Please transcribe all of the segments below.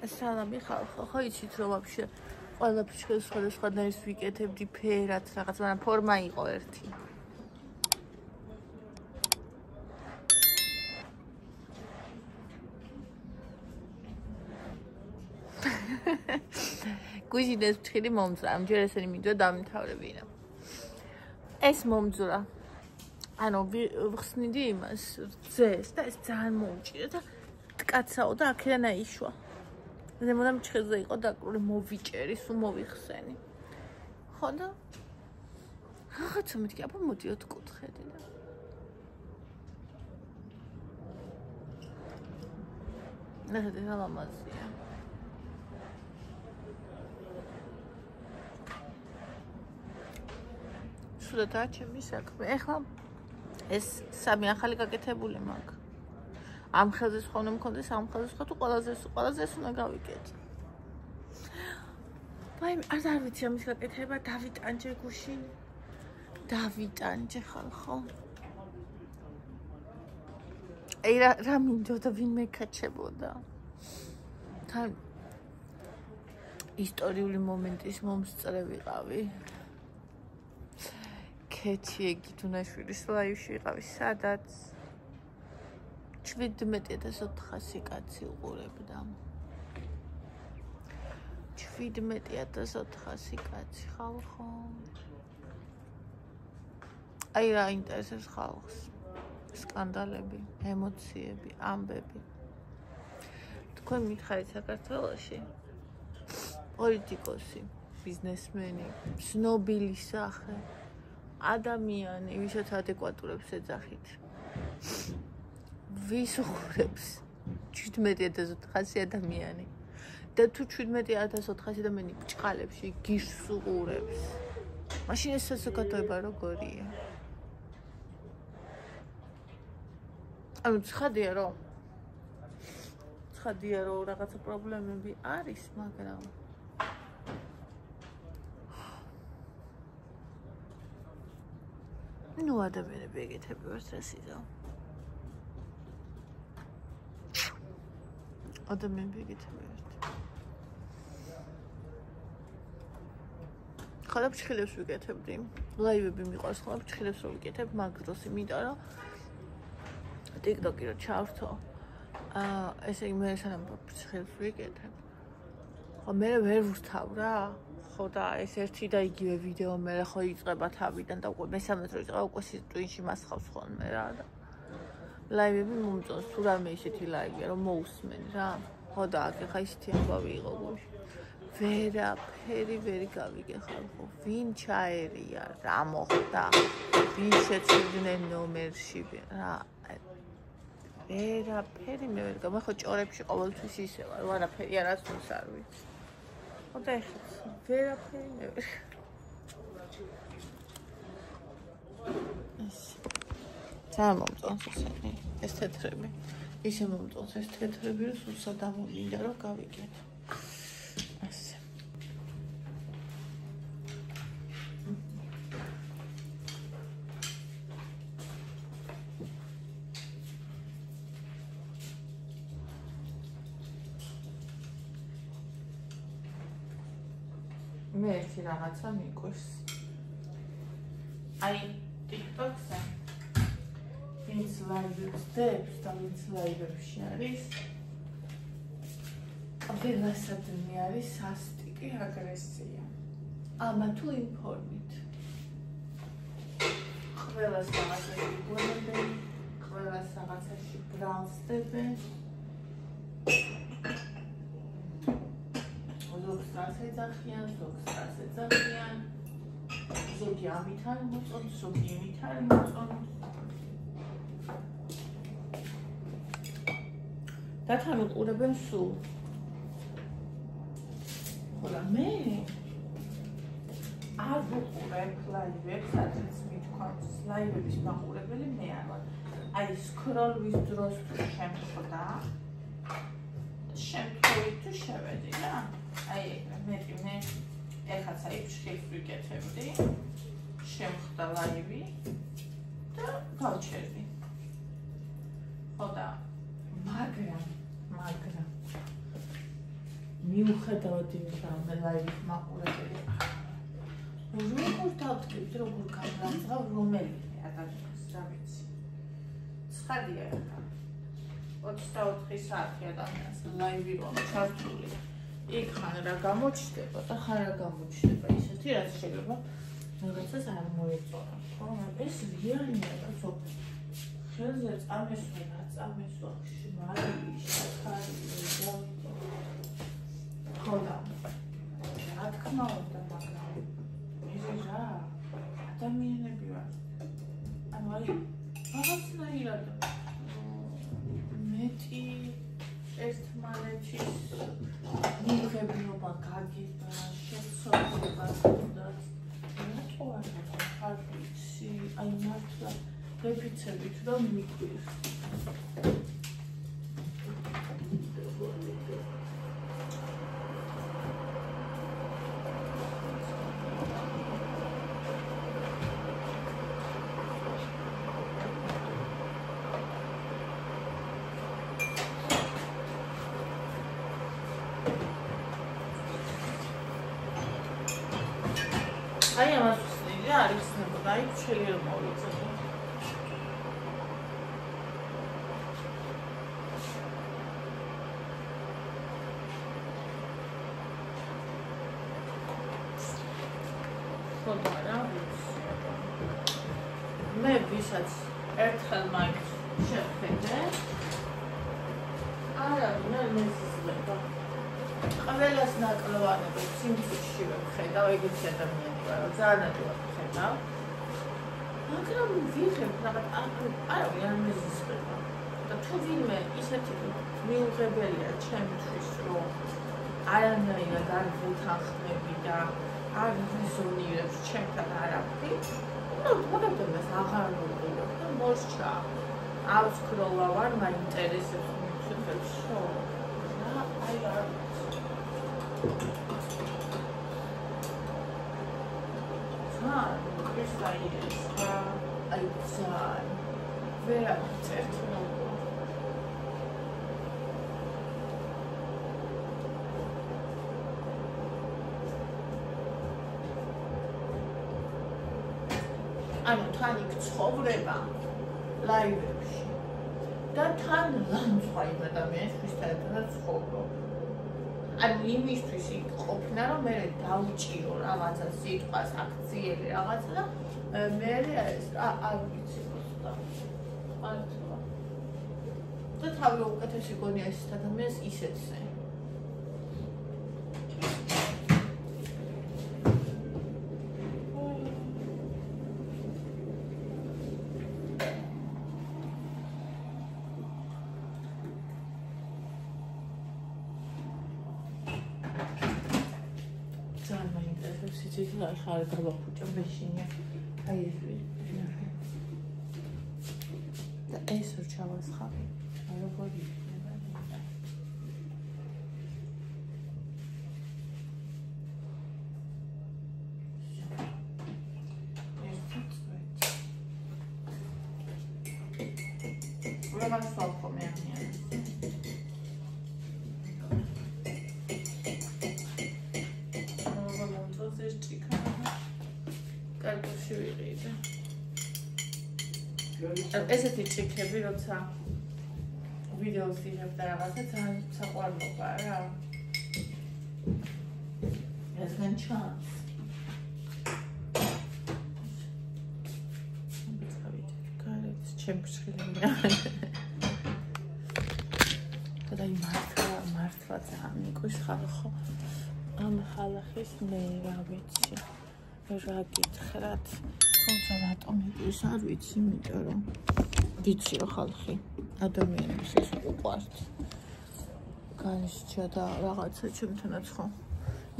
სალამი ხალხო, ხო იცით რომ ვაფშე ყველაფერს სხვადასხვანაირს ვიკეთებდი ფერად რაღაც, მაგრამ ფორმა იყო ერთი. გუჟინეს ფრთხილი მომძრა, ამჯერ ესენი მინდოდა დამთავრებინა. ეს მომძრა. ანუ ვხსნიდი იმას, რძეს და ეს ძალიან მოუჭირა და კაცაო და აქედან აიშვა. ზემოდან ჩხეზე იყო დაკრული მოვიჭერი, სულ მოვიხსენი. ხო და რაღაცა მეთქი, აბა მოდიოთ კუთხედი და ნახეთ ეს ლამაზია. სულადაა ჩემი საქმე. ეხლა ეს სამი ახალი გაკეთებული მაქვს. ამ ხელზე სხვა უნდა მქონდეს, ამ ხელზე სხვა თუ ყველაზე ეს უნდა გავიკეთო. ვაიმე, არ ვიცი ამის გაკეთება, დავიტანჯე გუშინ. დავიტანჯე ხალხო. აი რა მინდოდა ვინმე კაჩებოდა. თან ისტორიული მომენტის მომსწრე ვიყავი. ქეთი ეგიდუნაშვილის ლაივში ვიყავი, სადაც 17,400 კაცი უყურებდა. 17,400 კაცი ხალხო. აი რა ინტერესებს ხალხს. სკანდალები, ემოციები, ამბები. თქვენ მითხარით საქართველოში პოლიტიკოსი, ბიზნესმენი, ცნობილი სახე, ადამიანი, ვისაც ადეკვატურებს ეძახით. ვის უყურებს 17,400 ადამიანი და თუ 17,400 ადამიანი ბჭყალებში გიშს უყურებს. მაშინ ეს საზოგადოება როგორია? ანუ ცხადია რომ რაღაცა პრობლემები არის, მაგრამ ნუ ადამიანები ეგეთები ვართ რა სიზო. ადამიანები ეგეთები ვართ. ხოდა ფრთხილებს ვიკეთებდი. ლაივები მიყვარს, ხოდა ფრთხილებს რო ვიკეთებ, მაგ დროს იმიტომ რომ TikTok-ი რო ჩავრთო. ესე იგი მე სანამ ფრთხილებს ვიკეთებ. ხო მე ვერ ვურთავ რა. ხო და ეს ერთი და იგივე ვიდეო მე ხო იწყება თავიდან და უკვე მესამე დრო იწყება უკვე სიტუინში მასხავს ხოლმე რა და ლაივები მომწონს თუ რამე ისეთი ლაივია რომ მოусმენ რა ხო და აქ ხა ისეთი ამბავი იყო გუშ ვერაფერი ვერ გავიგე ხალხო ვინ ჩაერია რა მოხდა ვინ შეცვლიდნენ ნომერში რა ვერაფერი მე ვერ გავიგე მე ხო ჭორებში ყოველთვის ისე ვარ ვარაფერი არას თუნს არ ვიცი ხო და ეხლა ვერაფერი მე ვერ თან მომწონს ესენი ეს თეთრები ისე მომწონს ეს თეთრები რომ სულ სადამომინდა რომ გავიგეთ ასე მე ერთი რაღაცა მიყვარს აი TikTok-ზე ვინც ლაივებს დებს და ვინც ლაივებში არის ყველასადმი არის სასტიკი აგრესია ამა თუ ინფორმით ყველას რაღაცაში გონებენ ყველას რაღაცაში ბრალსდებენ ზოგს რას ეძახიან ზოგს რას ეძახიან ზოგი ამით არ მოწონს ზოგი იმით არ მოწონს და თან უყურებენ სულ ხოლო მე არ ვუყურებ ლაივებს სადაც მithქვამს ლაივების მაყურებელი მე არ ვარ აი სკროლვის დროს თუ შემხდა შემთხვევით თუ შევედი რა აი მე ეხაც აი ფრთხილს ვიკეთებდი შემხდა ლაივი და გავჩერდი ხო და მაგრამ მიუხედავად იმისა, რომ მე ლაივის მაყურებელი როგორ დავტკივთ, როგორ გამრავლებ, რომელი ადამიანს რა ვიცი. ცხადია რა. 24 საათი ადამიანს ლაივი რომ ჩართული. იქ ხან რა გამოჩნდება და ხან რა გამოჩნდება. ისეთი რაც შეიძლება რაღაცას არ მოეწონა. ხო, ეს რეალია რა თქო. ხელზე წამესვენა, წამესვა, მარი, შაქარი, ზომი. ხოდა. რა თქმა უნდა, მაგრამ ეს რა ადამიანები ვარ. ანუ აი რაღაცნაირად მეტი ერთმანეთის მიღებულობა გაგება, შეცვლილება თუნდაც რატო არ ხარ ვიცი, აი მართლა ვეფიცებით რომ მიკვირს. აი ამას ვსწრიდი არ იხსნებოდა, აი შეიძლება მოვიწოდო. ხოდა რა ვიცი. მე ვისაც ერთხელ მაინც შევხედე. არა, მე მესწრება. ყველას ნაკლოვანებს სიმწიფეში ვხედავ, ეგეც ადამიანი ვარ, ძალიან ადვილად ვხედავ. მაგრამ ვიღებ რაღაც არავინ არ მეზისხება. და თუ ვინმე ისეთი მიუღებელია ჩემთვის, რომ არანაირად არ ვუთანხმები და არ ვიზონირებს ჩემთან არაფრით, მაგალითად აღარ მოვიდოდ და მოსჩა. ავსკროლა ვარ, მაინტერესებს მიცუხებს შო. რა აი რა აი ძალიან ვერავით ერთმანეთს ანუ თან იქ ცხოვრება ლაივებში და თან ლანძღვა იმ ადამიანს ვისთანაც ცხოვრობ. ანუ იმისთვის იქ ყოფნა, რომ მე დავჭირო რაღაცა სიტყვას, აქციელი რაღაცა და მე ეს არ ვიცი უბრალოდ. მართლა. და თავი უკეთესი გონია ეს ადამიანს ისეთზე. აი ხარ გავახუჭო მეშინია. აი ეს და ეს რჩავასხავი. აი როგორ იქნება? Vreau să fac comerția. ესეთი ჭიქები, როცა ვიდეოს იღებ და რაღაცა ძალიან საყვარლობაა რა. ეს მან ჩანს. გარეთ ჩემფრთხილია. და იმ მართლა ძალიან მიყვის ხალხო. ამ ხალხის მე რა ვიცი. რა გითხრათ. თუმცა რატომ მიყვის არ ვიცი, იმიტომ რომ ვიციო ხალხი ადამიანებს ეს უყვართ. განსჭა და რაღაცა ჩემთანაც ხო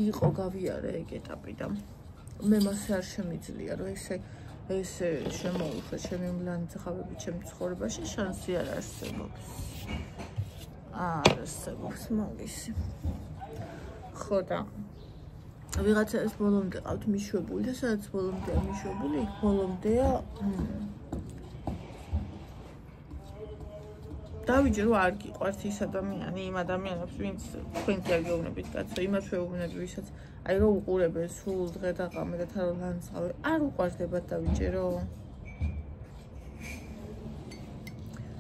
იყო გავიარე ეგ ეტაპი და მე მასე არ შემიძლია რომ ესე შემოუხე ჩემი მლანძღავები ჩემ ცხოვრებაში შანსი არ არსებობს. არსებობს მოგისი. ხო და ვიღაცა ეს ბოლომდე ყავთ მიშვებული და სადაც ბოლომდეა მიშვებული, იქ ბოლომდეა დავიჯე რომ არ გიყვართ ის ადამიანი, იმ ადამიანებს, ვინც თქვენზე არ გეუბნებით კაცო, იმას ვეუბნები, ვისაც აი რომ უყურებენ სულ დღე და ღამე და თან რომ ლანძღავენ, არ უყვარდებათ დავიჯე რომ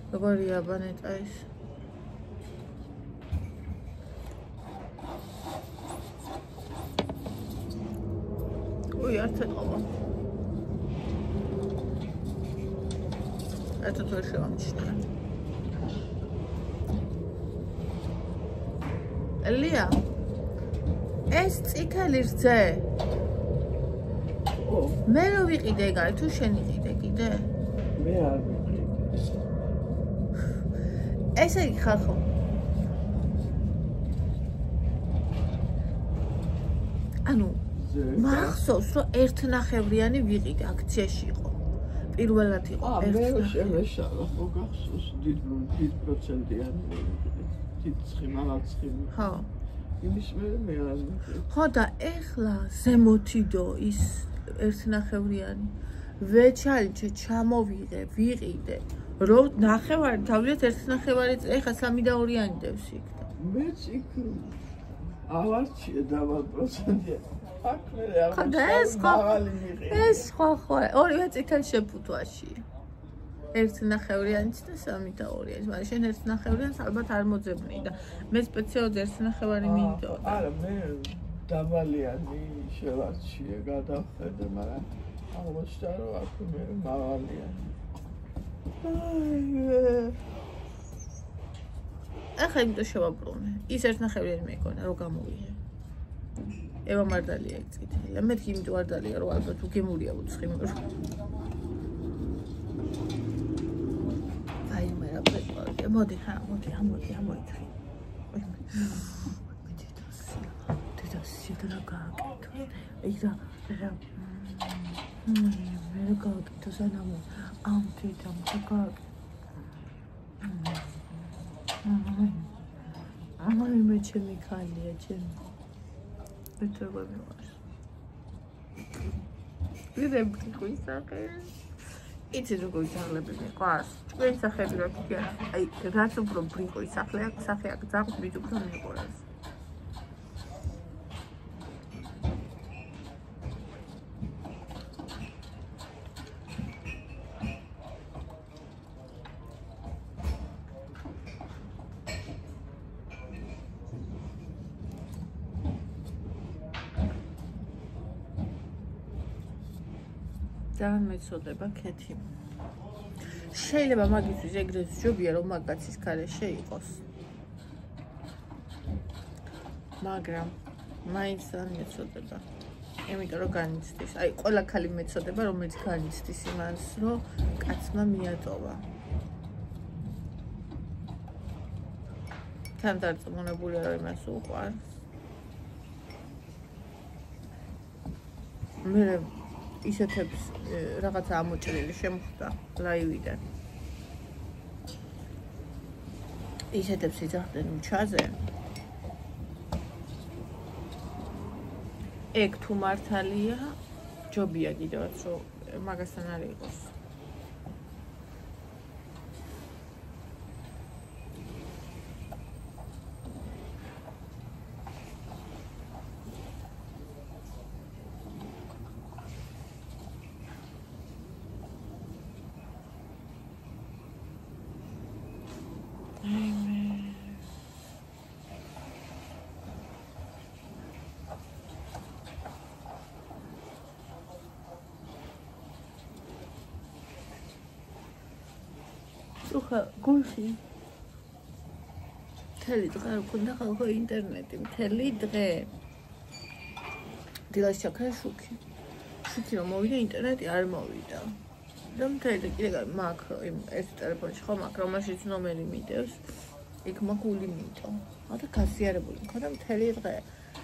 როგორია ბანეტა ის ой, არ წეყობა. Это тоже шамчная. Лия. ეს წითელი რძე. მე რო ვიყიდე ეგარი, თუ შენ იყიდე კიდე? მე არ ვიყიდე. ესე იგი ხალხო. ანუ მახსოვს რომ ერთნახევრიანი ვიყიდე აქციაში იყო. პირველად იყო ერთ შემეშალა ხო გახსოვს დიდ პროცენტიანი დიდ ცხიმალად ცხიმი. ხო. იმის მე არ ვიყიდე. ხო და ეხლა ზემოთიდო ის ერთნახევრიანი ვეჩალიჩე ჩამოვიღე ვიყიდე რომ ნახევარი თავდეთ ერთნახევარი ეხლა 3.2-იანი დევს იქ და მეც იქ ავარჩიე დავალ პროცენტია. ეს სხვა ორივე წითელ შეფუთვაში ერთნახევრიანიც და 3.2-იანი მაგრამ შენ ერთნახევრიანს ალბათ არ მოძებნი და მე სპეციალურად ერთნახევარი მინდოდა არა მე დავალიანი შევარჩიე გადავხედე მაგრამ აღმოჩნდა რომ აქ მე მავალიანი ახლა იმდო შევაბრუნე ის ერთნახევრიანი მეკონა რომ გამოვიღე ევა მარდალია იქ წითელი მე თქიმიტო მარდალია რომ ალბათ უგემურია უცხიმ აი მე რა პრეტყოლე მოდი ამოიწრი დედასი და გააკეთო ისა მე რა გააკეთო სანამ ამ თვითონ გააკეთო მე ჩემი ხალია ჩემი Betul ვიდე ბრიყვისახე იცი როგორ ძაღლები მიყვარს ჩვენი სახები რა ქვია აი რაც უფრო ბრიყვისახე აქ სახე აქ ძაღლს მით უფრო მიყვარს ძალიან მეწოდება ქეთი. შეიძლება მაგისთვის ეგრეთ ჯობია რომ მაგაცის ქარეშე იყოს. მაგრამ მაინც ძალიან მეწოდება. იმიტომ რომ განიცდის. აი ყველა ქალი მეწოდება რომელიც განიცდის იმას რომ კაცმა მიატოვა. თან დარწმუნებულია რომ იმას უყვარს. მე ისეთებს რაღაცა ამოჭრილი შემხვდა ლაივიდან. ისეთებს იძახდნენ უჩაზე. ეგ თუ მართალია, ჯობია კიდევაც რომ მაგასთან არ იყოს. Слухай, гульфи. მთელი დღე მქონდა ხალხო ინტერნეტი, მთელი დღე. დილას ჩაქრა შუქი. შუქი რომ მოვიდა ინტერნეტი არ მოვიდა. და მთელი კიდე მაგ იმ ეს ტელეფონში ხო მაგ რომელშიც ნომერი მიდევს. იქ მაგული მიტო. და გაზიარებული მქონდა მთელი დღე.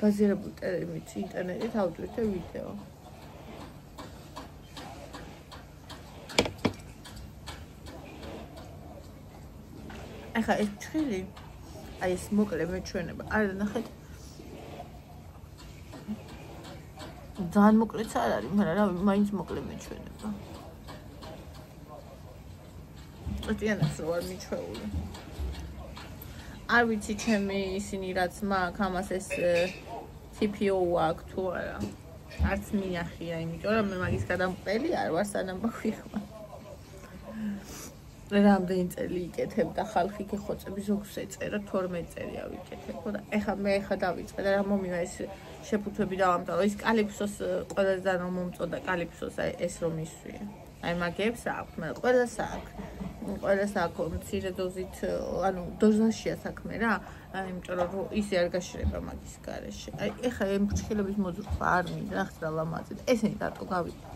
გაზიარებული ტელემით ინტერნეტით ავტვირთე ვიდეო. ახლა ეს ჩხილი აი ეს მოკლე მეჩვენება არ ნახეთ ძალიან მოკლეც არ არის მაგრამ რა მაინც მოკლე მეჩვენება წვეტიანებს რო არ მიჩვეული არ ვიცი ჩემი ისინი რაც მაქვს ამას ეს TPO აქვს თუ არა არც მინახია იმიტომ რომ მე მაგის გადამყელი არ ვარ სანამ ვიხმარ რამდენი წელი იკეთებ და ხალხი გეხოცები ზოგს ეწერა 12 წელი ავიკეთებ და ეხა დავიწყე და რა მომივა ეს შეფუთვები დავამტარო ის კალიფსოს ყველაზე ძალიან მომწონდა კალიფსოს ეს რომ ისვია აი მაგებს აქვს მე ყველას აქვს მცირე დოზით ანუ დოზაშია საქმე რა იმიტომ რომ ისე არ გაშრება მაგის გარეშე აი ეხა ამ ფრჩხილების მოძრყვა არ მინდა რა ხსნა ლამაზით ესენი დატო გავიდა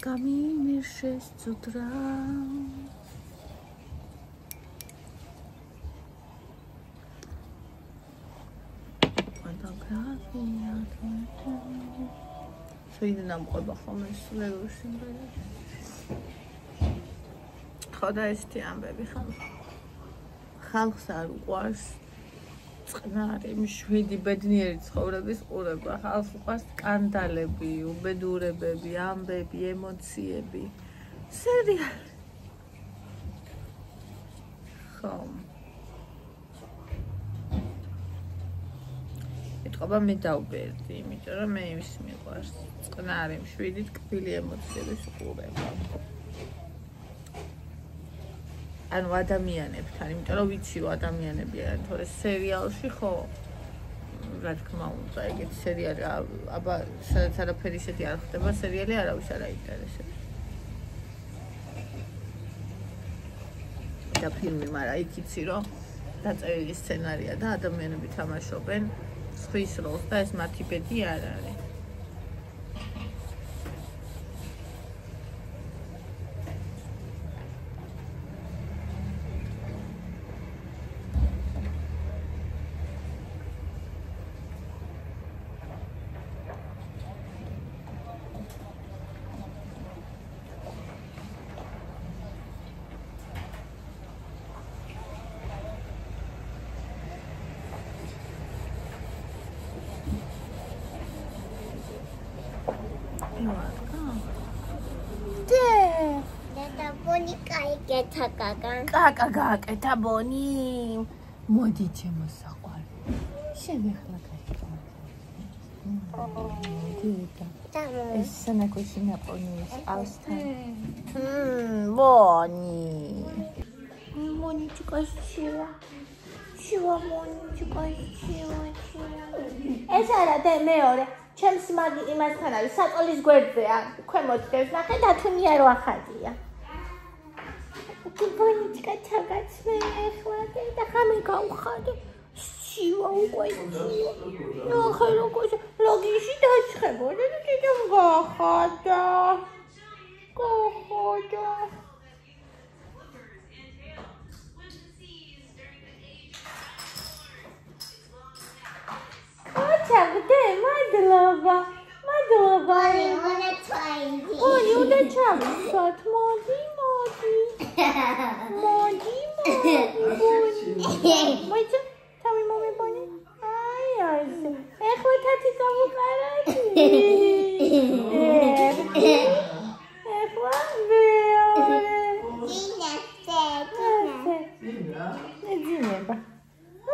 Камимиршес с утра. Фотография твоя. Сегодня нам обахом слышим. Хода есть амбеби ხალხს არ უყვარს წყნარი მშვიდი ბედნიერი ცხოვრების ყურება ხალხს უყვარს სკანდალები უბედურებები ამბები ემოციები სერიალი ხომ ეთყობა მე დავბერდი იმიტომ რომ მე ის მიყვარს წყნარი მშვიდი ტკბილი ემოციების ყურება ანუ ადამიანებთან, იმიტომ რომ ვიციო ადამიანები არიან, თორე სერიალში ხო რა თქმა უნდა, ეგეთი სერიალი აბა სადაც არაფერი ისეთი არ ხდება, სერიალი არავის არ აინტერესებს. და ფილმი, მაგრამ იქ იცი რომ დაწერილი სცენარია და ადამიანები თამაშობენ სხვის როლს და ეს მათი ბედი არ არის. კაკა გააკეთა ბონი მოდი ჩემო საყვარი შენ ახლა გაიგე ეს სანაკოში ნაპონიის ავსთან ბონი მონიჩკა შივა მონიჩკა შივა ეს არა და მეორე ჩემს მაგი იმასთან არის საწოლის გვერდზეა ქვემოთ დევს ნახე და თუნი არ ვახაზია Bonita tagatsme ეხლა და ხამე გავხადე შივა უკვე ნო ხერო კოჭა ლოგიში დაჩხებოდა და კიდევ გახადა აჩაგდე მადლობა Ой, удача, моди. Моди, тами маме бони. Ай, ეხლა თათი გავუყარეთ. ეხლა მეორე. ძინება.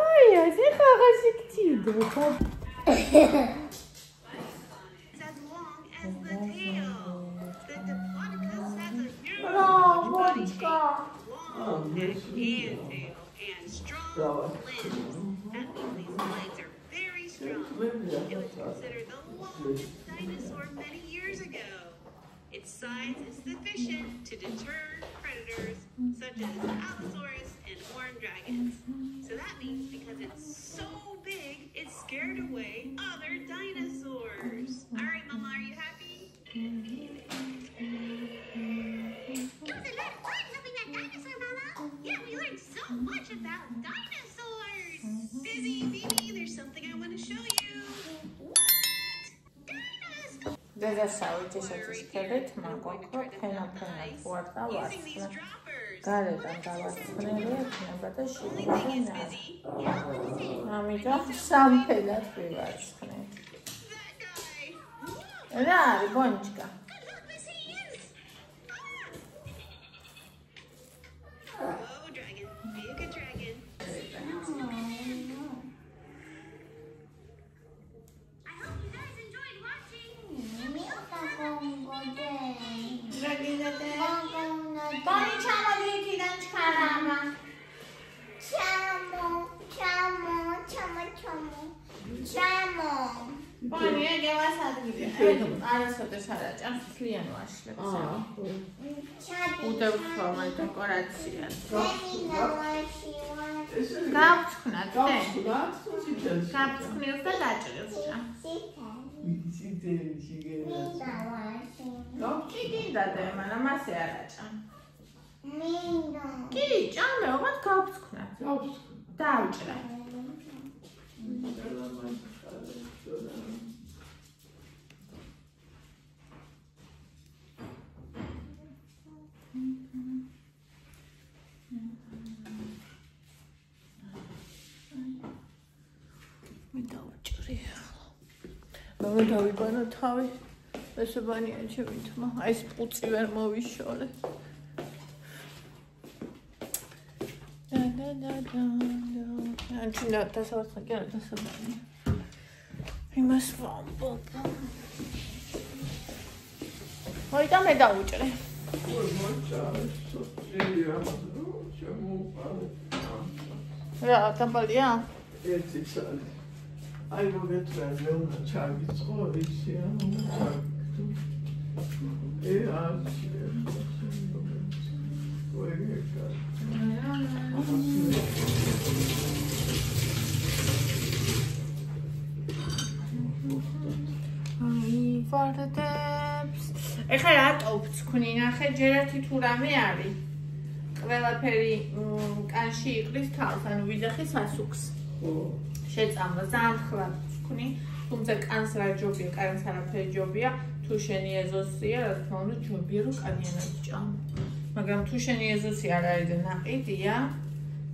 აი, ეს ხაღაში გჭირდება. And strong limbs. That means these legs are very strong. It was considered the longest dinosaur many years ago. Its size is sufficient to deter predators such as Allosaurus and horned dragons. So that means because it's so big, it scared away other dinosaurs. All right, Mama, are you happy? It was a lot of fun helping that dinosaur, Mama. Yeah, we learned so much about dinosaurs. დედასავით ისეთ ისქებით მაგვაქვს ფენა თუ არ დავარცხნე გარედან დავარცხნელი ექნება და შიგნიდან არა ამიტომ სამ ფენად ვივარცხნეთ რა არის ბონჩკა Bani, gel hadi gidelim. Arasında saracağım. Fliyen başlıyor. Uda formayı dekorasyon. Kapçıkına de. Kapçıkına da açıyorsun. Çiğdin de bana masaya arayacağım. Ki canım, bak kapçıkına. Daha uçlar. მე დავიბანო თავი ესებანია ჩემი თმა აი ეს პუცი ვერ მოვიშორე და ანჩინა დასავარცხა კი არა დასაბანი იმას ვამბობ მოიტა მე დავუჭრე რა დამბალია ერთი სალი აი მოგეწრა მეუნა ჩაგიწყო ისია ჩაგდო არჩი ვეგეკა აი ვარდებს ეხლა რატო ვცქვი ნახე ჯერათი თუ რამე არის ყველაფერი კანში იყრის თავს ანუ ვიძახი სასუქს შეწამლა ძალიან ხლად ვცქვი თუმცა კანს რა ჯობია კანს არაფერი ჯობია თუ შენი ეზოსია რა თქმა უნდა ჯობია რომ კანიანად ჭამ მაგრამ თუ შენი ეზოსი არ არის და ნაყიდია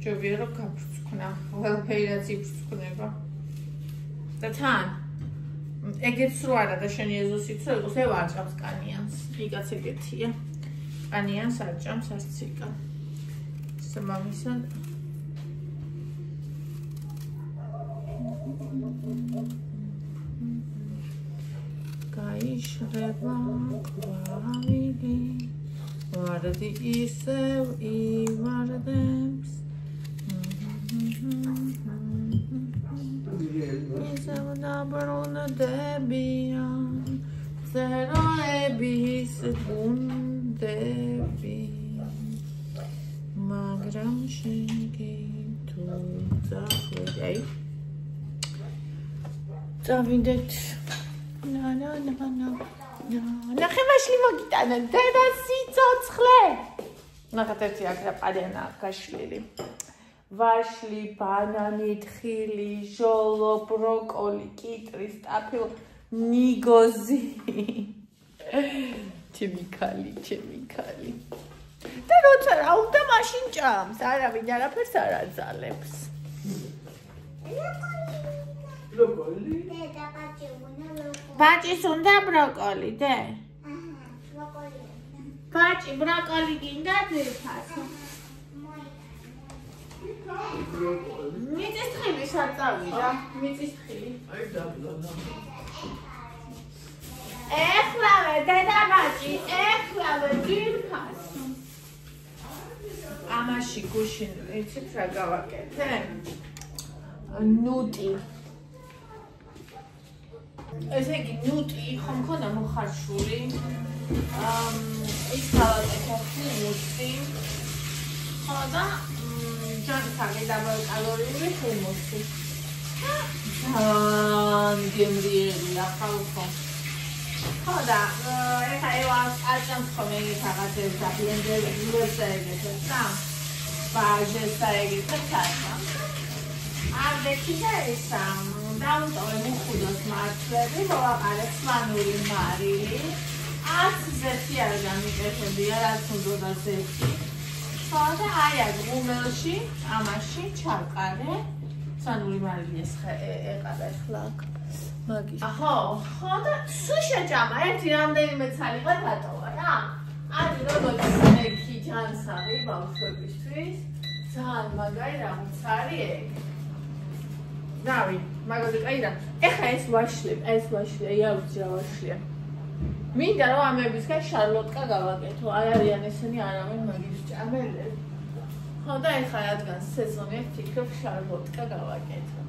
ჯობია რომ გაფრთხნა ყველაფერი რაც იფრთხნება და თან ეგეც რო არა და შენი ეზოსიც რო იყოს ევ არ ჭამს კანიანს იქაც ეგეთია კანიანს არ ჭამს არც იკა სამამისა გაიშრება ყვავილი ვარდი ისევ ივარდებს ისევ დაბრუნდებიან ზეროების გუნდები მაგრამ შენი თუ ძახვედი წავიდეთ ნახე მაშლი მოგიტანა დედა სიცოცხლე ნახეთ ერთი აქ ყადენა გაშლილი ვაშლი ბანანი თხილი ჟოლო ბროკოლი კიტრი სტაფილო ნიგოზი ჩემიკალი და როცა რა უნდა მაშინ ჭამს არავინ არაფერს არ აძალებს ბროკოლი ბაჭის უნდა ბროკოლი დე ბაჭი ბროკოლი გინდა ძირფასო მიწის თხილი საწავიდა მიწის თხილი აი დაბლანა ეხლავე დედა ბაჭი ეხლავე ძირფასო ამაში გუშინ იცით რა გავაკეთე ნუტი ესე იგი ნუტი ხომ მქონდა მოხარშული ის გავაკეთე ნუტი ხო და ჯანსაღი დაბალკალორიული ჰუმუსი გემრიელია ხალხო ხო და ეხლა აჭამს ხოლმე რაღაცებს და ბლენდერს ეგეთებს და ბაჟეს და ეგეთებს აჭამს არ დექიდა ესა დავუტოვე მუხუდოს მარცვლები, მოვაყარე სვანური მარილი. არც ზეთი არ გამიკეთებია, რაც უნდა ზეთი. ხო და აი აქ ღუმელში, ამაში ჩავყარე. სვანური მარილი ეყარა ახლა აქ. მაგის. ხო და სულ შეჭამა, ერთი რამდენიმე ცალიღა დატოვა რა. აი როგორც ეკი ჯანსაღი ბავშვებისთვის. ძალიან მაგარი რაღაც არის ეგ. რავი, მაგარი კაი რა. ეხლა ეს ვაშლებ, ეს ვაშლია, იაუძი რა ვაშლია. მინდა რომ ამებისგან შარლოტკა გავაკეთო. არ არიან ესენი არავინ მაგის ჭამელები. ხო და ეხლა რადგან სეზონია, ვფიქრობ შარლოტკა გავაკეთო.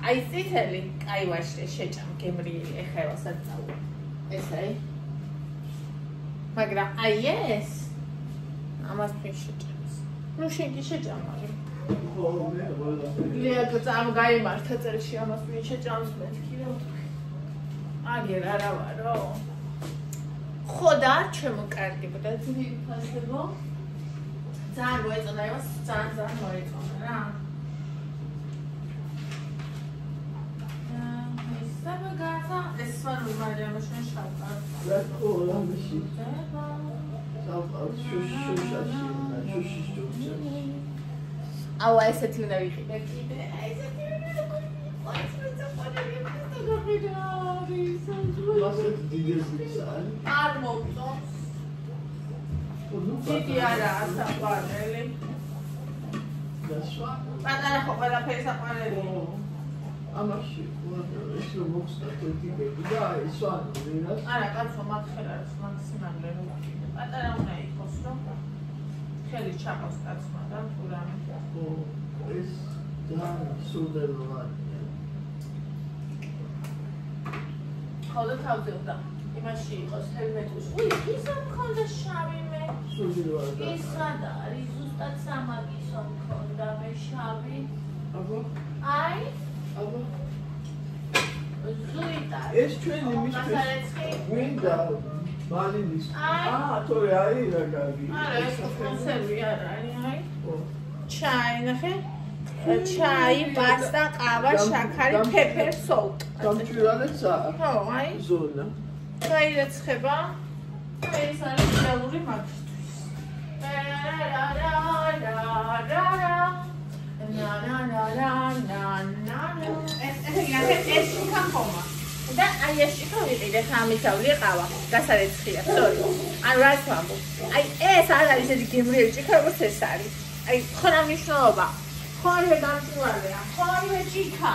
აი წითელი, კაი ვაშლია, შეჭამ გემრიელი, ეხლა ევალსაც წავა. ეს აი. მაგრამ აი ეს ამას ფინ შეჭამს. ნუ შენ კი შეჭამარი. ლეაკაც ამ გაიმართა წელში ამას ვინ შეჭამს მეთქი რა აგერ არა ვარო ხო და ჩემო კარგებოდა ძირფასებო ძალიან მოეწონა იმას ძალიან მოეწონა რა საბაგაცა ეს სვანური მარიამაშენ შავკარ რა ყოლა მიში საბაგ შუშ აუ ესეთი უნდა ვიყიდე კიდე აი ესეთი მასეთ დიდეს ისარი არ მოგწონს დიდი არაა საყვარელი პატარა ხო ყველაფერი საყვარელი ამაში ეს რომ მოხსნათ დიდები და აი სვანური რა არა კაცო მაგხელა მაქსიმალურად რომ ვიყიდე პატარა უნდა იყოს რომ ხელი ჩაყოს კაცმა და თუ რამე ეს ძალიან სულდელოვანია. ხოლო თავზე უნდა იმაში იყოს ჰელმეტში. უი, ის არ მქონდა შავი მე. სულდელოვანია. ის სად არის? ზუსტად სამაგისო მქონდა მე შავი. აბა. აი. აბა. ზუიტა. ეს ჩვენი მისთვის გვინდა მალინის. თორე აი რა კარგი. არა, ეს კონსერვი არ არის, აი. ჩაი ნახე. ჩაი, პასტა, ყავა, შაქარი, ფეფერ, სოლტ. გამჭვირვალეცა? ხო, აი. ზონა. გაირეცხება. ეს არის რეალური მაგისთვის. ეს შიქახომა. და აი ეს შიქა ვიყიდე ხამისავლე ყავა. გასარეცხია, სწორი. ანუ რაც ვამბობ. აი ეს არ არის ეს გემრიელი შიქა, როგორც ეს არის. აი ხო რა მნიშვნელობა? ხო არის დამჭვირვალეა, ხო არის ჭიქა.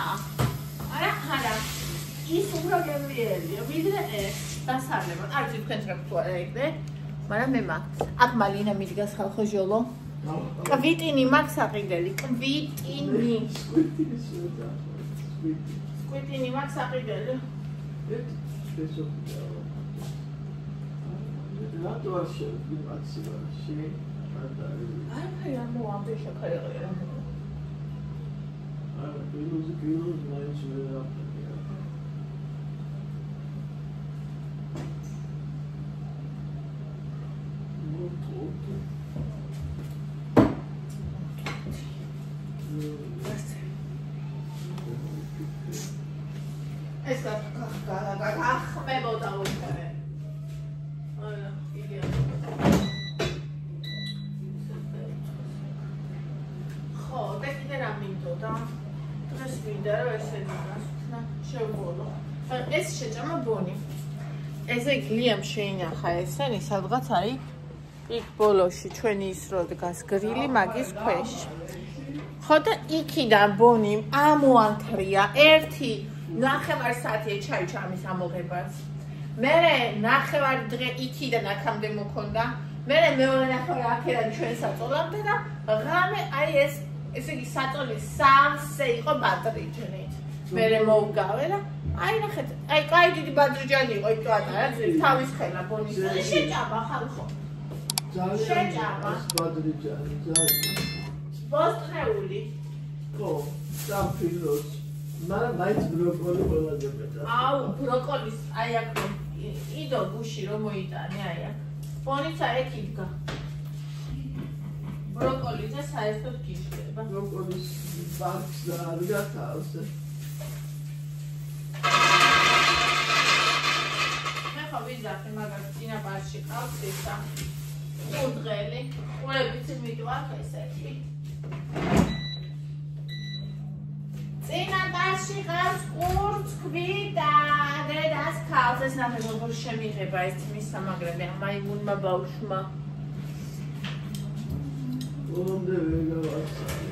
არა. ის უფრო გემრიელია, ვიდრე ეს. დასარლება. არ ვიცი თქვენ რა გქვა რა იქნე. მაგრამ მე მაგ. აქ მალინა მიდგას ხალხო ჟოლო. კვიტინი მაქვს აყიდელი, კვიტინი. კვიტინი მაქვს აყიდელი. რატო არ შევიმაცივაში? აი ფერი არ მოამდე შეხერია. არა, გილოზ მაინც ვერ აყიდე. ეს გახმებოდა უკვე. არა, იდეა. ხო, და კიდე რა მინდოდა? დღეს მინდა რომ ესე გასვლა შევღოლო. ეს შეჭამა ბონი. ესე გლიამ შეინახა ესენი, სადღაც არის იქ ბოლოში ჩვენი ის რო დგას გრილი მაგის ქვეშ. ხო და იქიდან ბონიმ ამოანთრია ერთი ნახევარ საათია ჩაი ჩამის ამოღებას. მე ნახევარ დღე იქიდან აქამდე მოქონდა. მე მეორე ნახევარი აქედან ჩვენ საწოლამდე და ღამე აი ესე იგი საწოლის სამსე იყო ბადრიჯნით. მე მოვგავე და აი ნახეთ, აი კაი დიდი ბადრიჯანი იყო იტყვადა რა თავის ხელა ბონის შეჭამა ხალხო. შეჭამა ბადრიჯანი ძალიან. ბოსტნეული. ხო, სამფილოს. მაგრამ მაინც ბროკოლი ყველაზე მეტად. აუ, ბროკოლის აი აქ იდო გუში რომ მოიტანე აი აქ. ბონიცა ეგ იდგა. ბროკოლიზე საერთოდ გიშლება. ბროკოლის ბარქს და არ გათავს. ეხლა ვიზახი მაგას წინაპარში ყავს ისა ყურდღელი ყურებიც მიდვარ ესეთი წინაპარში ყავს ყურდღი და დედას ქალს ეს ნახე როგორ შემიღება ეს მის სამაგრები მაიმუნმა ბავშვმა Onde vegavassa.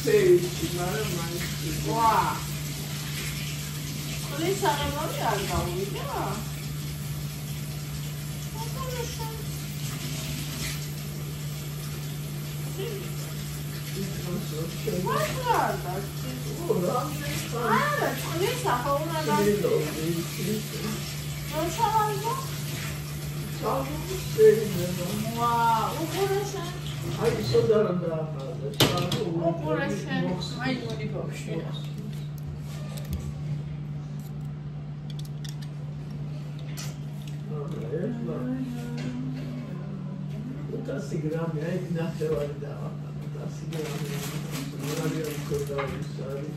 ეს არის ვა ხლის აღებული არ გავიდა Ai, só da andar. Ai, não bavშვი. Utassi grammi, nahevali da. Utassi grammi. Morali ancora usare.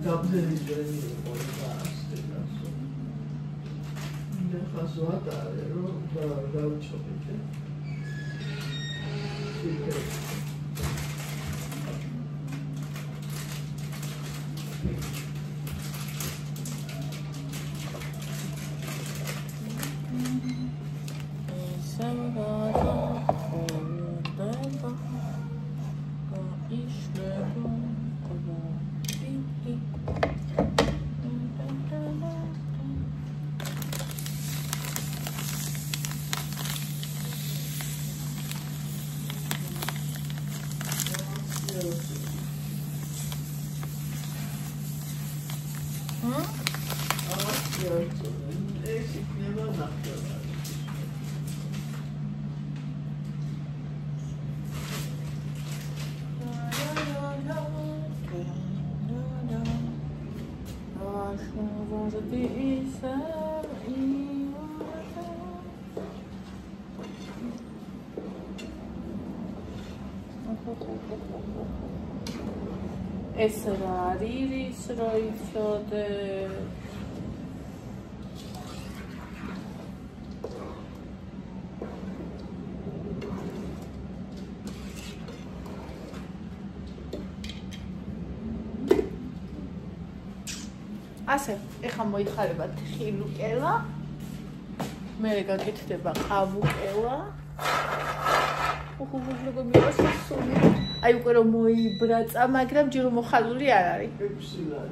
Dabzeli ženi odaste da su. Ne fasu atare, da učopite. ეს რა არის რო იცოდე ასე ეხა მოიხარებათ ხილუკელა მე გაკეთდება ყავუკელა უხუღუღლება მიყვარს სული აი უკვე რომ მოიბრაცა მაგრამ ჯერ მოხალული არ არის Epsilon.